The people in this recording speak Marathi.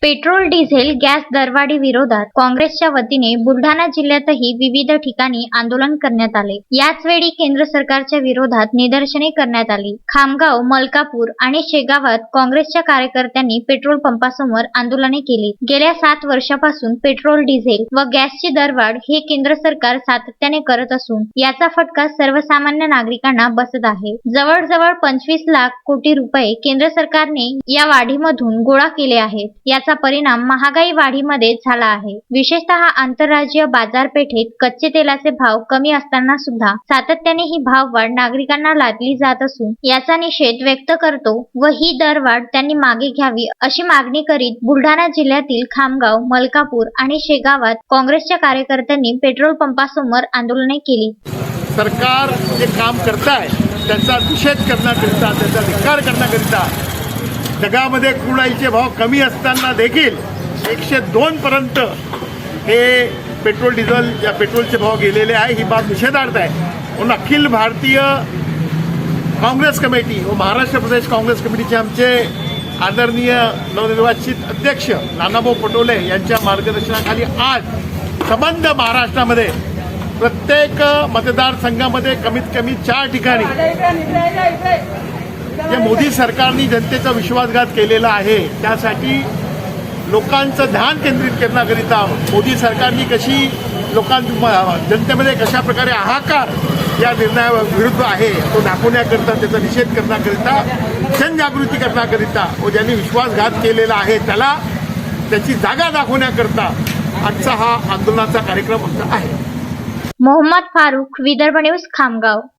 पेट्रोल, डिझेल, गॅस दरवाढी विरोधात काँग्रेसच्या वतीने बुलढाणा जिल्ह्यातही विविध ठिकाणी आंदोलन करण्यात आले। याच वेळी केंद्र सरकारच्या विरोधात निदर्शने करण्यात आली। खामगाव, मलकापूर आणि शेगावात काँग्रेसच्या कार्यकर्त्यांनी पेट्रोल पंपासमोर आंदोलने केली। गेल्या 7 वर्षापासून पेट्रोल, डिझेल व गॅसची दरवाढ हे केंद्र सरकार सातत्याने करत असून याचा फटका सर्वसामान्य नागरिकांना बसत आहे। जवळजवळ 25 लाख कोटी रुपये केंद्र सरकारने या वाढीमधून गोळा केले आहेत। याचा परिणाम महागाई वाढीमध्ये झाला आहे। विशेषतः आंतरराज्यीय बाजारपेठेत कच्चे तेलाचे भाव कमी असताना सुद्धा सातत्याने ही भाववाढ नागरिकांना लादली जात असून याचा निषेध व्यक्त करतो व ही दरवाढ त्यांनी मागे घ्यावी अशी मागणी करीत बुलढाणा जिल्ह्यातील खामगाव, मलकापूर आणि शेगावात काँग्रेसच्या कार्यकर्त्यांनी पेट्रोल पंपासमोर आंदोलने केली। सरकार जे काम करताय त्याचा निषेध करण्याकरिता, त्याचा धिक्कार करण्याकरिता जगामध्ये क्रूड ऑइलचे भाव कमी असताना देखील 102 पर्यंत हे पेट्रोल डिझेल या पेट्रोलचे भाव गेलेले आहे। ही बाब निषेधार्थ आहे म्हणून अखिल भारतीय काँग्रेस कमिटी व महाराष्ट्र प्रदेश काँग्रेस कमिटीचे आमचे आदरणीय नवनिर्वाचित अध्यक्ष नानाभाऊ पटोले यांच्या मार्गदर्शनाखाली आज संबंध महाराष्ट्रामध्ये प्रत्येक मतदारसंघामध्ये कमीत कमी 4 ठिकाणी जे मोदी सरकारने जनतेचा विश्वासघात केलेला आहे त्यासाठी लोकांचं ध्यान केंद्रित करण्याकरिता मोदी सरकारने कशी जनतेमध्ये कशा प्रकारे हाहाकार या निर्णयाविरुद्ध आहे तो दाखवण्याकरिता, त्याचा निषेध करण्याकरिता, जनजागृती करण्याकरिता व ज्यांनी विश्वासघात केलेला आहे त्याला त्याची जागा दाखवण्याकरिता आजचा हा आंदोलनाचा कार्यक्रम आमचा आहे। मोहम्मद फारूक, विदर्भ न्यूज, खामगाव।